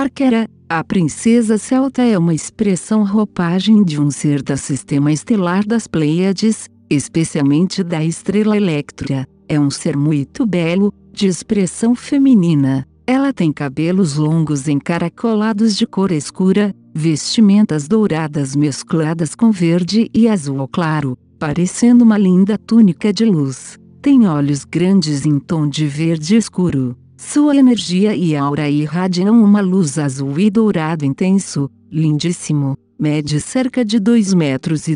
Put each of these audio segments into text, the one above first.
Arquera, a princesa celta é uma expressão roupagem de um ser do sistema estelar das Pleiades, especialmente da estrela Electra. É um ser muito belo, de expressão feminina. Ela tem cabelos longos encaracolados de cor escura, vestimentas douradas mescladas com verde e azul claro, parecendo uma linda túnica de luz. Tem olhos grandes em tom de verde escuro. Sua energia e aura irradiam uma luz azul e dourado intenso, lindíssimo. Mede cerca de 2,30 metros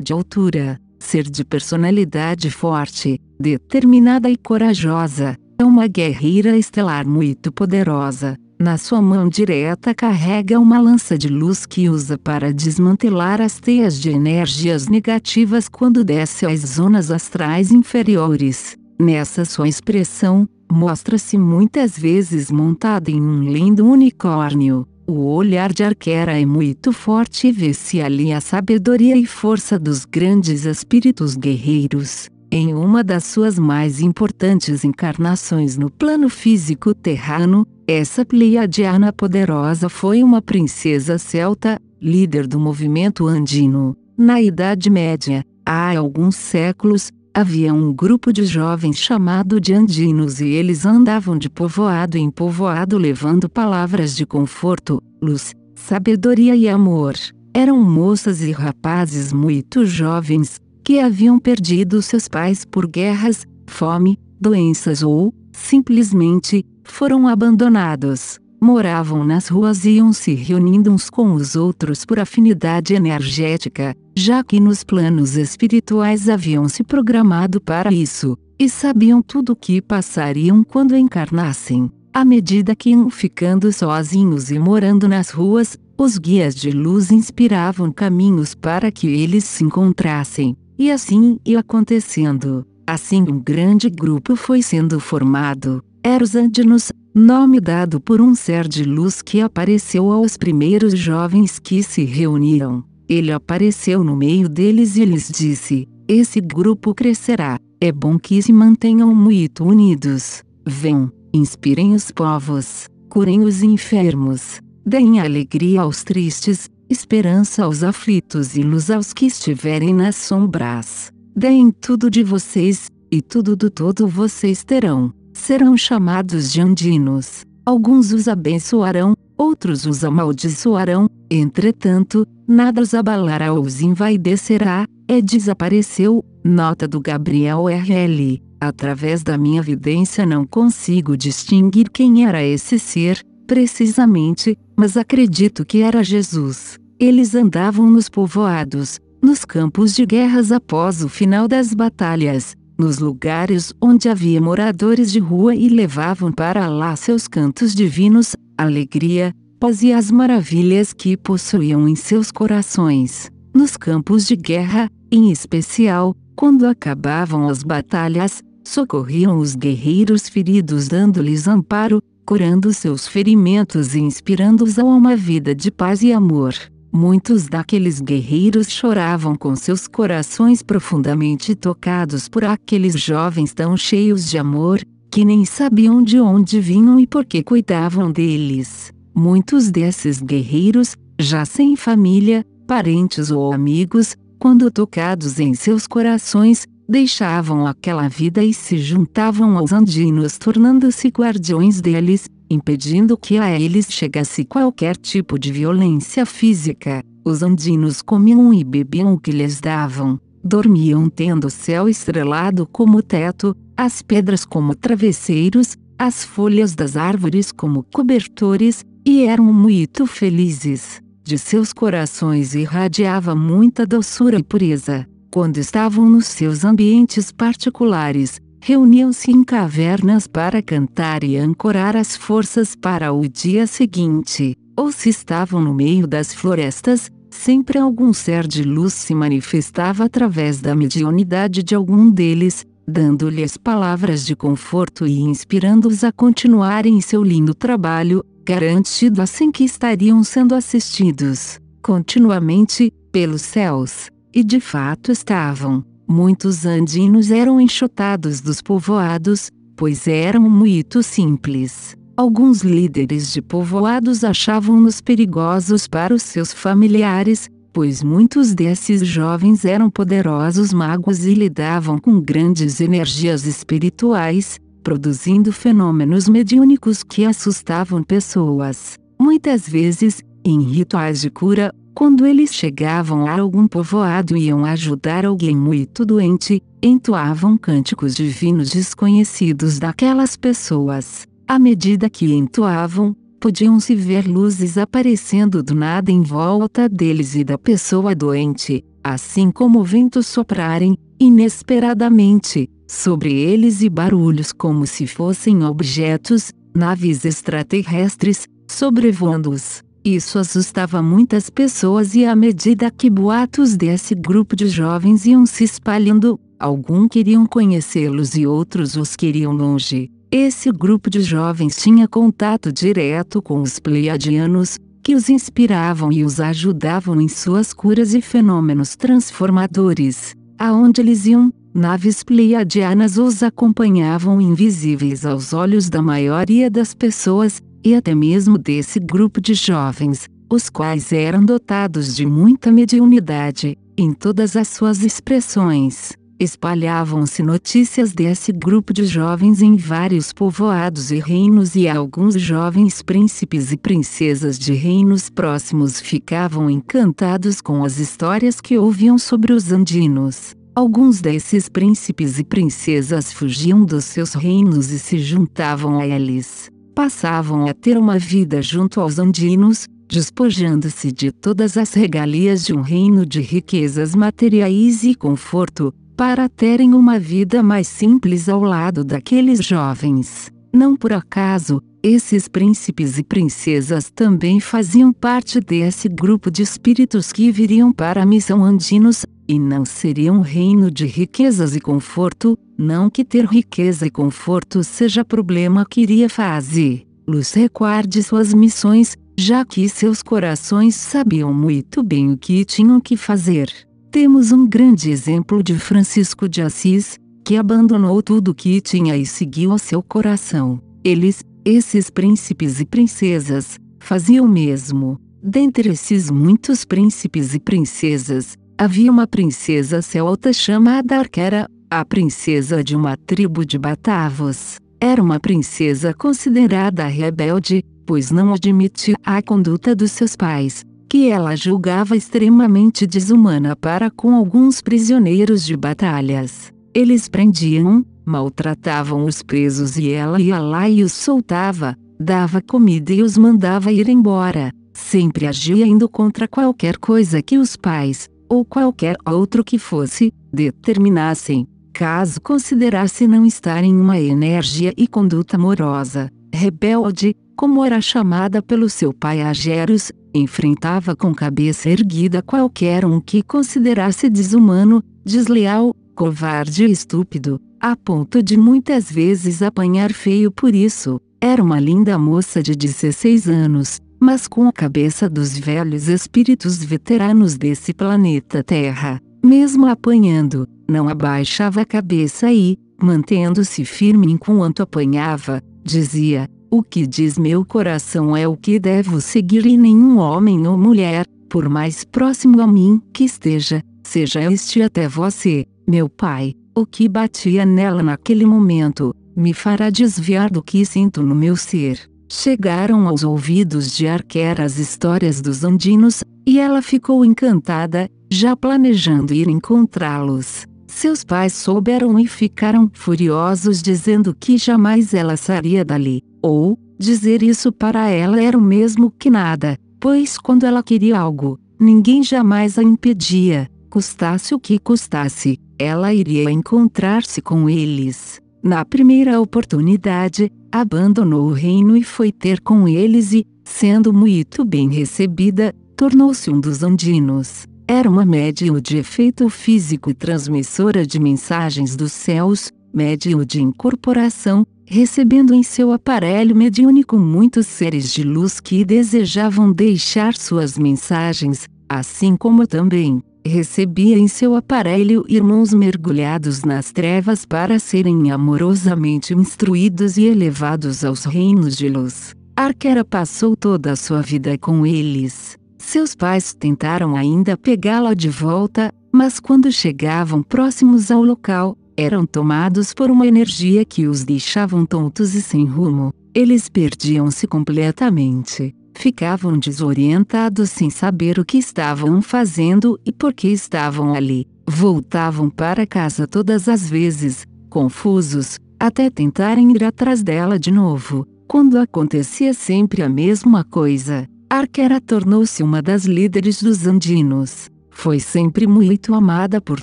de altura. Ser de personalidade forte, determinada e corajosa. É uma guerreira estelar muito poderosa. Na sua mão direta carrega uma lança de luz que usa para desmantelar as teias de energias negativas quando desce às zonas astrais inferiores. Nessa sua expressão, mostra-se muitas vezes montada em um lindo unicórnio. O olhar de Arquera é muito forte e vê-se ali a sabedoria e força dos grandes espíritos guerreiros. Em uma das suas mais importantes encarnações no plano físico terrano, essa pleiadiana poderosa foi uma princesa celta, líder do movimento andino. Na Idade Média, há alguns séculos, havia um grupo de jovens chamado de andinos e eles andavam de povoado em povoado levando palavras de conforto, luz, sabedoria e amor. Eram moças e rapazes muito jovens, que haviam perdido seus pais por guerras, fome, doenças ou, simplesmente, foram abandonados. Moravam nas ruas e iam se reunindo uns com os outros por afinidade energética, já que nos planos espirituais haviam se programado para isso, e sabiam tudo o que passariam quando encarnassem. À medida que iam ficando sozinhos e morando nas ruas, os guias de luz inspiravam caminhos para que eles se encontrassem. E assim ia acontecendo. Assim um grande grupo foi sendo formado. Eram os andinos, nome dado por um ser de luz que apareceu aos primeiros jovens que se reuniram. Ele apareceu no meio deles e lhes disse: esse grupo crescerá. É bom que se mantenham muito unidos. Venham, inspirem os povos, curem os enfermos, deem alegria aos tristes, esperança aos aflitos e luz aos que estiverem nas sombras. Deem tudo de vocês, e tudo do todo vocês terão. Serão chamados de andinos. Alguns os abençoarão, outros os amaldiçoarão, entretanto, nada os abalará ou os envaidecerá. Desapareceu. Nota do Gabriel R.L. Através da minha vidência não consigo distinguir quem era esse ser, precisamente, mas acredito que era Jesus. Eles andavam nos povoados, nos campos de guerras após o final das batalhas, nos lugares onde havia moradores de rua e levavam para lá seus cantos divinos, alegria, paz e as maravilhas que possuíam em seus corações. Nos campos de guerra, em especial, quando acabavam as batalhas, socorriam os guerreiros feridos dando-lhes amparo, curando seus ferimentos e inspirando-os a uma vida de paz e amor. Muitos daqueles guerreiros choravam com seus corações profundamente tocados por aqueles jovens tão cheios de amor, que nem sabiam de onde vinham e por que cuidavam deles. Muitos desses guerreiros, já sem família, parentes ou amigos, quando tocados em seus corações, deixavam aquela vida e se juntavam aos andinos tornando-se guardiões deles, impedindo que a eles chegasse qualquer tipo de violência física. Os andinos comiam e bebiam o que lhes davam, dormiam tendo o céu estrelado como teto, as pedras como travesseiros, as folhas das árvores como cobertores, e eram muito felizes. De seus corações irradiava muita doçura e pureza. Quando estavam nos seus ambientes particulares, reuniam-se em cavernas para cantar e ancorar as forças para o dia seguinte. Ou se estavam no meio das florestas, sempre algum ser de luz se manifestava através da mediunidade de algum deles, dando-lhes palavras de conforto e inspirando-os a continuarem em seu lindo trabalho, garantido assim que estariam sendo assistidos, continuamente, pelos céus. E de fato estavam. Muitos andinos eram enxotados dos povoados, pois eram muito simples. Alguns líderes de povoados achavam-nos perigosos para os seus familiares, pois muitos desses jovens eram poderosos magos e lidavam com grandes energias espirituais, produzindo fenômenos mediúnicos que assustavam pessoas. Muitas vezes, em rituais de cura, quando eles chegavam a algum povoado e iam ajudar alguém muito doente, entoavam cânticos divinos desconhecidos daquelas pessoas. À medida que entoavam, podiam-se ver luzes aparecendo do nada em volta deles e da pessoa doente, assim como ventos soprarem, inesperadamente, sobre eles e barulhos como se fossem objetos, naves extraterrestres, sobrevoando-os. Isso assustava muitas pessoas e à medida que boatos desse grupo de jovens iam se espalhando, alguns queriam conhecê-los e outros os queriam longe. Esse grupo de jovens tinha contato direto com os pleiadianos, que os inspiravam e os ajudavam em suas curas e fenômenos transformadores. Aonde eles iam, naves pleiadianas os acompanhavam invisíveis aos olhos da maioria das pessoas, e até mesmo desse grupo de jovens, os quais eram dotados de muita mediunidade, em todas as suas expressões. Espalhavam-se notícias desse grupo de jovens em vários povoados e reinos e alguns jovens príncipes e princesas de reinos próximos ficavam encantados com as histórias que ouviam sobre os andinos. Alguns desses príncipes e princesas fugiam dos seus reinos e se juntavam a eles. Passavam a ter uma vida junto aos andinos, despojando-se de todas as regalias de um reino de riquezas materiais e conforto, para terem uma vida mais simples ao lado daqueles jovens. Não por acaso, esses príncipes e princesas também faziam parte desse grupo de espíritos que viriam para a missão andinos, e não seria um reino de riquezas e conforto, não que ter riqueza e conforto seja problema que iria fazer-los recuar de suas missões, já que seus corações sabiam muito bem o que tinham que fazer. Temos um grande exemplo de Francisco de Assis, que abandonou tudo o que tinha e seguiu o seu coração. Eles, esses príncipes e princesas, faziam o mesmo. Dentre esses muitos príncipes e princesas, havia uma princesa celta chamada Arquera, a princesa de uma tribo de Batavos. Era uma princesa considerada rebelde, pois não admitia a conduta dos seus pais, que ela julgava extremamente desumana para com alguns prisioneiros de batalhas. Eles prendiam, maltratavam os presos e ela ia lá e os soltava, dava comida e os mandava ir embora. Sempre agia indo contra qualquer coisa que os pais, ou qualquer outro que fosse, determinassem, caso considerasse não estar em uma energia e conduta amorosa. Rebelde, como era chamada pelo seu pai Ageros, enfrentava com cabeça erguida qualquer um que considerasse desumano, desleal, covarde e estúpido, a ponto de muitas vezes apanhar feio por isso. Era uma linda moça de 16 anos, mas com a cabeça dos velhos espíritos veteranos desse planeta Terra. Mesmo apanhando, não abaixava a cabeça e, mantendo-se firme enquanto apanhava, dizia: "O que diz meu coração é o que devo seguir e nenhum homem ou mulher, por mais próximo a mim que esteja, seja este até você, meu pai." O que batia nela naquele momento, me fará desviar do que sinto no meu ser. Chegaram aos ouvidos de Arquera as histórias dos andinos, e ela ficou encantada, já planejando ir encontrá-los. Seus pais souberam e ficaram furiosos, dizendo que jamais ela sairia dali. Ou, dizer isso para ela era o mesmo que nada, pois quando ela queria algo, ninguém jamais a impedia, custasse o que custasse, ela iria encontrar-se com eles. Na primeira oportunidade, abandonou o reino e foi ter com eles e, sendo muito bem recebida, tornou-se um dos andinos. Era uma médium de efeito físico e transmissora de mensagens dos céus, médium de incorporação, recebendo em seu aparelho mediúnico muitos seres de luz que desejavam deixar suas mensagens, assim como também recebia em seu aparelho irmãos mergulhados nas trevas para serem amorosamente instruídos e elevados aos reinos de luz. Arkera passou toda a sua vida com eles. Seus pais tentaram ainda pegá-la de volta, mas quando chegavam próximos ao local, eram tomados por uma energia que os deixavam tontos e sem rumo. Eles perdiam-se completamente. Ficavam desorientados sem saber o que estavam fazendo e por que estavam ali. Voltavam para casa todas as vezes, confusos, até tentarem ir atrás dela de novo. Quando acontecia sempre a mesma coisa, Arkera tornou-se uma das líderes dos andinos. Foi sempre muito amada por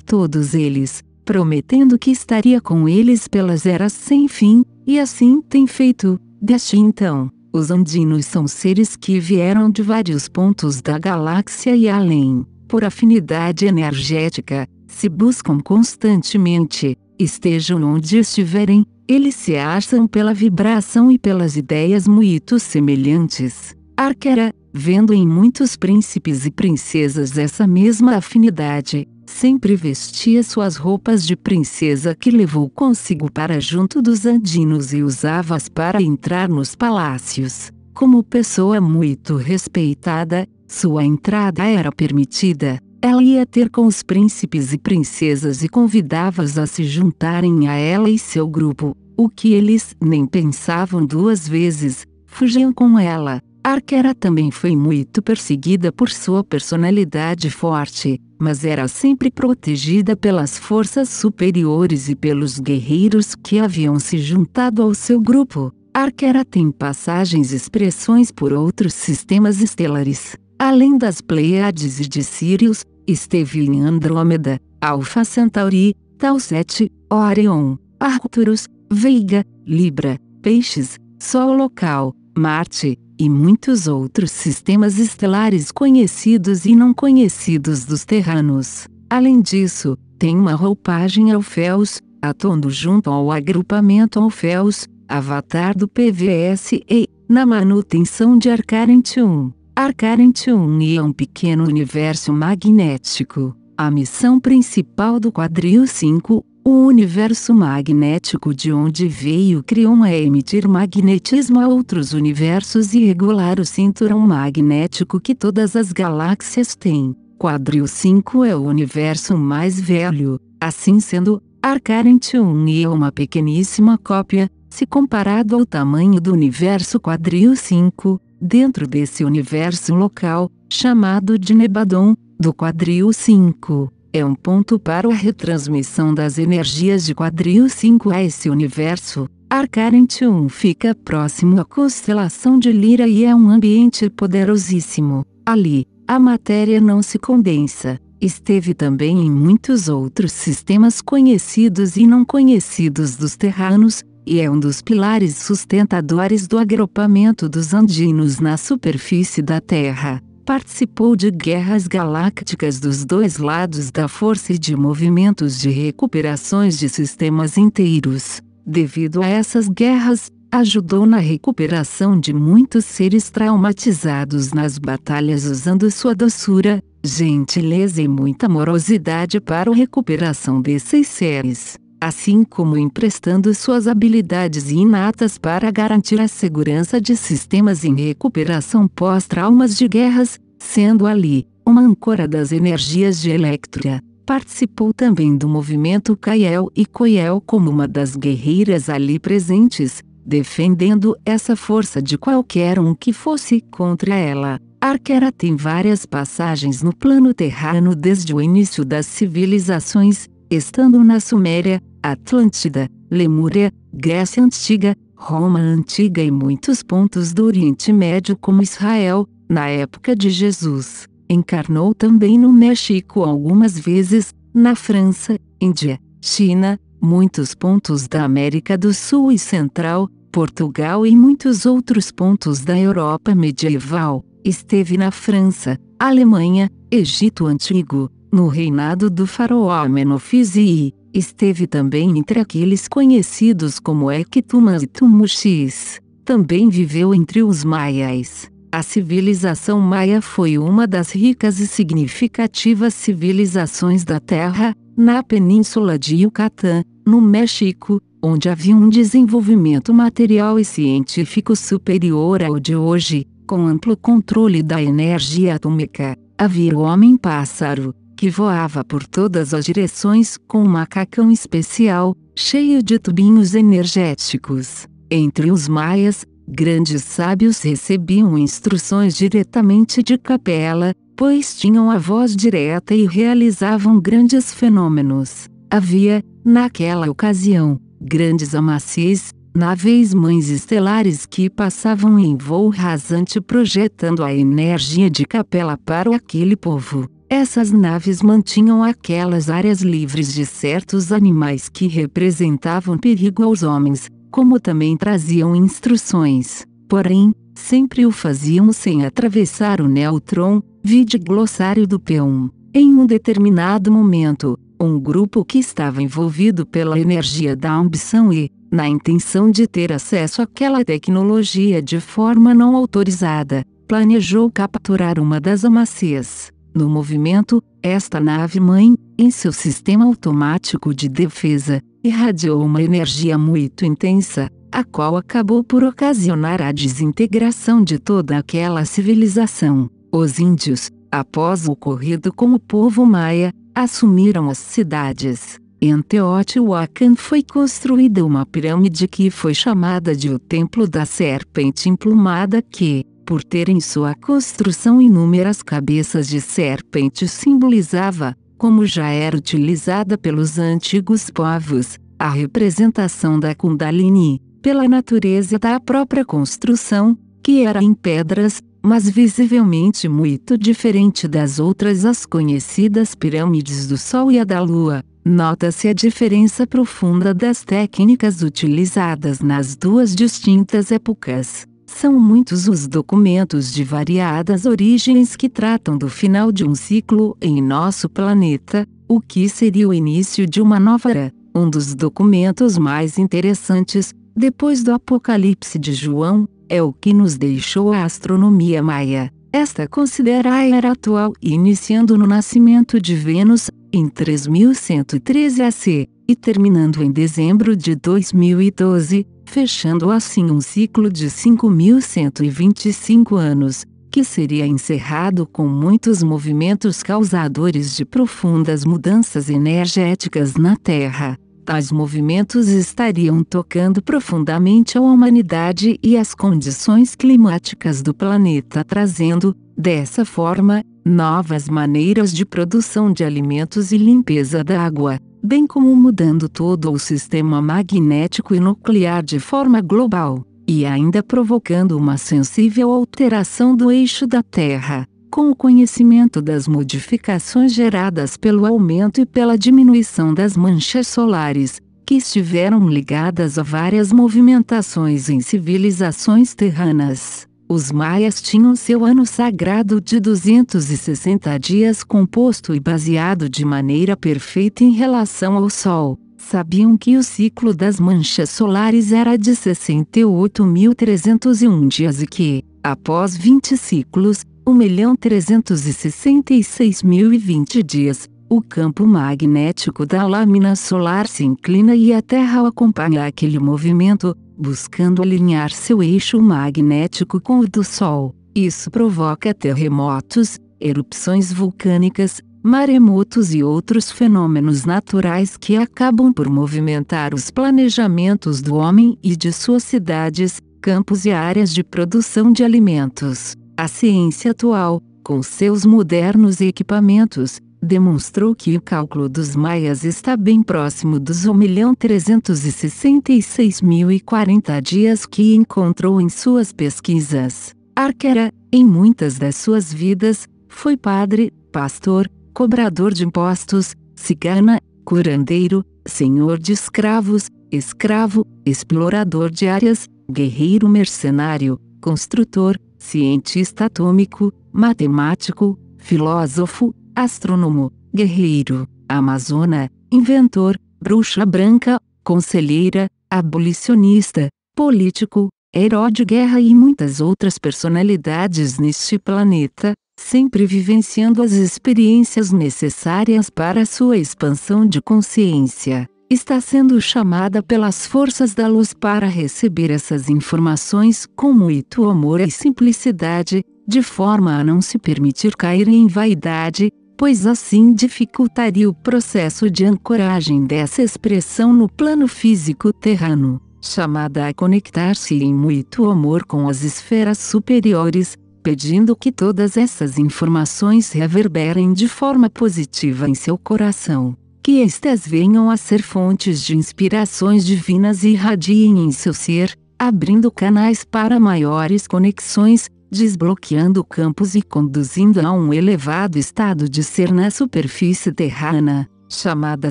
todos eles, prometendo que estaria com eles pelas eras sem fim, e assim tem feito, desde então. Os andinos são seres que vieram de vários pontos da galáxia e além. Por afinidade energética, se buscam constantemente, estejam onde estiverem, eles se acham pela vibração e pelas ideias muito semelhantes. Arkera, vendo em muitos príncipes e princesas essa mesma afinidade, sempre vestia suas roupas de princesa que levou consigo para junto dos andinos e usava-as para entrar nos palácios. Como pessoa muito respeitada, sua entrada era permitida. Ela ia ter com os príncipes e princesas e convidava-os a se juntarem a ela e seu grupo, o que eles nem pensavam duas vezes, fugiam com ela. Arkera também foi muito perseguida por sua personalidade forte, mas era sempre protegida pelas forças superiores e pelos guerreiros que haviam se juntado ao seu grupo. Arkera tem passagens e expressões por outros sistemas estelares. Além das Pleiades e de Sírius, esteve em Andrômeda, Alfa Centauri, Tau 7, Orion, Arcturus, Veiga, Libra, Peixes, Sol local, Marte, e muitos outros sistemas estelares conhecidos e não conhecidos dos terranos. Além disso, tem uma roupagem Alfeus, atuando junto ao agrupamento Alfeus, avatar do PVSE, na manutenção de Arcarent 1. Arcarent 1 é um pequeno universo magnético. A missão principal do quadril 5, o universo magnético de onde veio Crion, é emitir magnetismo a outros universos e regular o cinturão magnético que todas as galáxias têm. Quadril 5 é o universo mais velho, assim sendo, Arcarent 1 é uma pequeníssima cópia, se comparado ao tamanho do universo quadril 5, dentro desse universo local, chamado de Nebadon, do quadril 5. É um ponto para a retransmissão das energias de quadril 5 a esse universo. Arcarent 1 fica próximo à constelação de Lira e é um ambiente poderosíssimo. Ali, a matéria não se condensa. Esteve também em muitos outros sistemas conhecidos e não conhecidos dos terranos, e é um dos pilares sustentadores do agrupamento dos andinos na superfície da Terra. Participou de guerras galácticas dos dois lados da força e de movimentos de recuperações de sistemas inteiros. Devido a essas guerras, ajudou na recuperação de muitos seres traumatizados nas batalhas usando sua doçura, gentileza e muita amorosidade para a recuperação desses seres, assim como emprestando suas habilidades inatas para garantir a segurança de sistemas em recuperação pós-traumas de guerras, sendo ali, uma âncora das energias de Electria. Participou também do movimento Kaiel e Koiel como uma das guerreiras ali presentes, defendendo essa força de qualquer um que fosse contra ela. Arkera tem várias passagens no plano terrano desde o início das civilizações, estando na Suméria, Atlântida, Lemúria, Grécia Antiga, Roma Antiga e muitos pontos do Oriente Médio como Israel, na época de Jesus. Encarnou também no México algumas vezes, na França, Índia, China, muitos pontos da América do Sul e Central, Portugal e muitos outros pontos da Europa medieval. Esteve na França, Alemanha, Egito Antigo, no reinado do faraó Amenófis e esteve também entre aqueles conhecidos como Equitumas e Tumuxis. Também viveu entre os maias. A civilização maia foi uma das ricas e significativas civilizações da Terra, na Península de Yucatán, no México, onde havia um desenvolvimento material e científico superior ao de hoje, com amplo controle da energia atômica. Havia o homem-pássaro, que voava por todas as direções com um macacão especial, cheio de tubinhos energéticos. Entre os maias, grandes sábios recebiam instruções diretamente de Capela, pois tinham a voz direta e realizavam grandes fenômenos. Havia, naquela ocasião, grandes amacis, naves-mães estelares que passavam em voo rasante projetando a energia de Capela para aquele povo. Essas naves mantinham aquelas áreas livres de certos animais que representavam perigo aos homens, como também traziam instruções. Porém, sempre o faziam sem atravessar o Neutron, vide glossário do P1. Em um determinado momento, um grupo que estava envolvido pela energia da ambição e, na intenção de ter acesso àquela tecnologia de forma não autorizada, planejou capturar uma das amacias. No movimento, esta nave-mãe, em seu sistema automático de defesa, irradiou uma energia muito intensa, a qual acabou por ocasionar a desintegração de toda aquela civilização. Os índios, após o ocorrido com o povo maia, assumiram as cidades. Em Teotihuacan foi construída uma pirâmide que foi chamada de o Templo da Serpente Emplumada que, por ter em sua construção inúmeras cabeças de serpente, simbolizava, como já era utilizada pelos antigos povos, a representação da Kundalini, pela natureza da própria construção, que era em pedras, mas visivelmente muito diferente das outras as conhecidas pirâmides do Sol e a da Lua. Nota-se a diferença profunda das técnicas utilizadas nas duas distintas épocas. São muitos os documentos de variadas origens que tratam do final de um ciclo em nosso planeta, o que seria o início de uma nova era. Um dos documentos mais interessantes, depois do Apocalipse de João, é o que nos deixou a astronomia maia. Esta considera a era atual iniciando no nascimento de Vênus, em 3113 AC, e terminando em dezembro de 2012, fechando assim um ciclo de 5.125 anos, que seria encerrado com muitos movimentos causadores de profundas mudanças energéticas na Terra. Tais movimentos estariam tocando profundamente a humanidade e as condições climáticas do planeta, trazendo, dessa forma, novas maneiras de produção de alimentos e limpeza da água, bem como mudando todo o sistema magnético e nuclear de forma global, e ainda provocando uma sensível alteração do eixo da Terra. Com o conhecimento das modificações geradas pelo aumento e pela diminuição das manchas solares, que estiveram ligadas a várias movimentações em civilizações terranas, os maias tinham seu ano sagrado de 260 dias composto e baseado de maneira perfeita em relação ao Sol. Sabiam que o ciclo das manchas solares era de 68.301 dias e que, após 20 ciclos, 1.366.020 dias, o campo magnético da lâmina solar se inclina e a Terra acompanha aquele movimento, buscando alinhar seu eixo magnético com o do Sol. Isso provoca terremotos, erupções vulcânicas, maremotos e outros fenômenos naturais que acabam por movimentar os planejamentos do homem e de suas cidades, campos e áreas de produção de alimentos. A ciência atual, com seus modernos equipamentos, demonstrou que o cálculo dos maias está bem próximo dos 1.366.040 dias que encontrou em suas pesquisas. Arquera, em muitas das suas vidas, foi padre, pastor, cobrador de impostos, cigana, curandeiro, senhor de escravos, escravo, explorador de áreas, guerreiro mercenário, construtor, cientista atômico, matemático, filósofo, astrônomo, guerreiro, amazona, inventor, bruxa branca, conselheira, abolicionista, político, herói de guerra e muitas outras personalidades neste planeta, sempre vivenciando as experiências necessárias para sua expansão de consciência, está sendo chamada pelas forças da luz para receber essas informações com muito amor e simplicidade, de forma a não se permitir cair em vaidade, pois assim dificultaria o processo de ancoragem dessa expressão no plano físico terreno, chamada a conectar-se em muito amor com as esferas superiores, pedindo que todas essas informações reverberem de forma positiva em seu coração, que estas venham a ser fontes de inspirações divinas e irradiem em seu ser, abrindo canais para maiores conexões, desbloqueando campos e conduzindo a um elevado estado de ser na superfície terrana, chamada a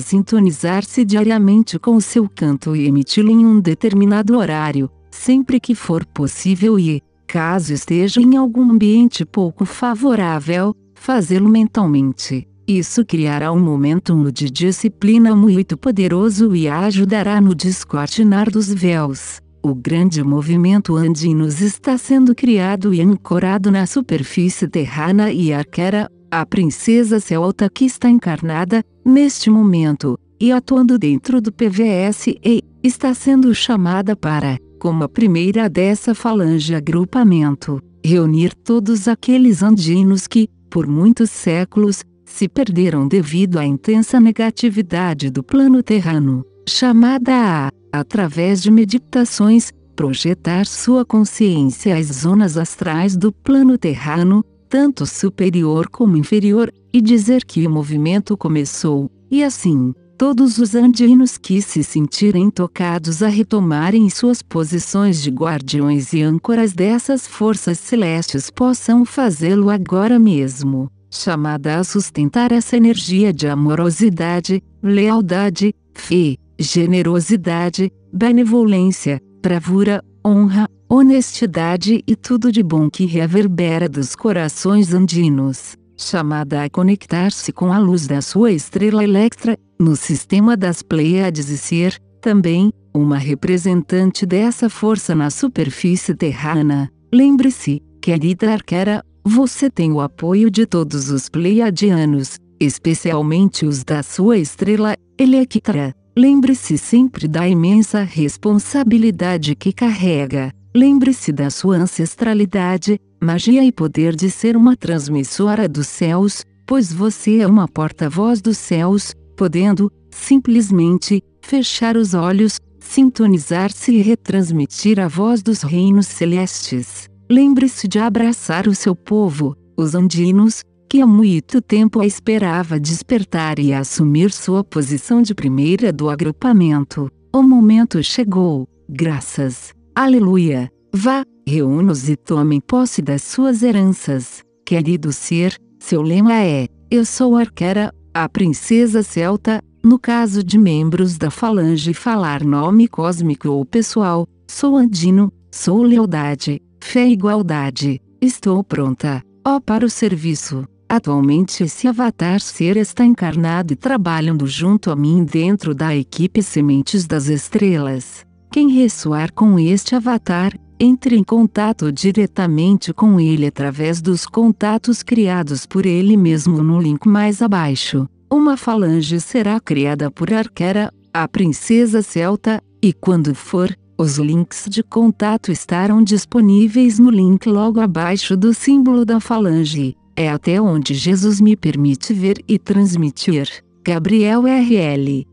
sintonizar-se diariamente com o seu canto e emiti-lo em um determinado horário, sempre que for possível e, caso esteja em algum ambiente pouco favorável, fazê-lo mentalmente. Isso criará um momentum de disciplina muito poderoso e a ajudará no descortinar dos véus. O grande movimento Andinos está sendo criado e ancorado na superfície terrana e Arquera, a princesa celta que está encarnada, neste momento, e atuando dentro do PVSE, está sendo chamada para, como a primeira dessa falange agrupamento, reunir todos aqueles andinos que, por muitos séculos, se perderam devido à intensa negatividade do plano terreno, chamada a, através de meditações, projetar sua consciência às zonas astrais do plano terreno, tanto superior como inferior, e dizer que o movimento começou, e assim, todos os andinos que se sentirem tocados a retomarem suas posições de guardiões e âncoras dessas forças celestes possam fazê-lo agora mesmo, chamada a sustentar essa energia de amorosidade, lealdade, fé, generosidade, benevolência, bravura, honra, honestidade e tudo de bom que reverbera dos corações andinos, chamada a conectar-se com a luz da sua estrela Electra, no sistema das Pleiades e ser, também, uma representante dessa força na superfície terrana. Lembre-se, querida Arquera, você tem o apoio de todos os Pleiadianos, especialmente os da sua estrela Electra. Lembre-se sempre da imensa responsabilidade que carrega. Lembre-se da sua ancestralidade, magia e poder de ser uma transmissora dos céus, pois você é uma porta-voz dos céus, podendo, simplesmente, fechar os olhos, sintonizar-se e retransmitir a voz dos reinos celestes. Lembre-se de abraçar o seu povo, os andinos, que há muito tempo a esperava despertar e assumir sua posição de primeira do agrupamento. O momento chegou, graças. Aleluia! Vá, reúna-os e tomem posse das suas heranças. Querido ser, seu lema é: eu sou Arquera, a princesa celta. No caso de membros da falange falar nome cósmico ou pessoal, sou andino, sou lealdade, fé e igualdade. Estou pronta, ó, para o serviço. Atualmente esse avatar ser está encarnado e trabalhando junto a mim dentro da equipe Sementes das Estrelas. Quem ressoar com este avatar, entre em contato diretamente com ele através dos contatos criados por ele mesmo no link mais abaixo. Uma falange será criada por Arquera, a princesa celta, e quando for, os links de contato estarão disponíveis no link logo abaixo do símbolo da falange. É até onde Jesus me permite ver e transmitir. Gabriel RL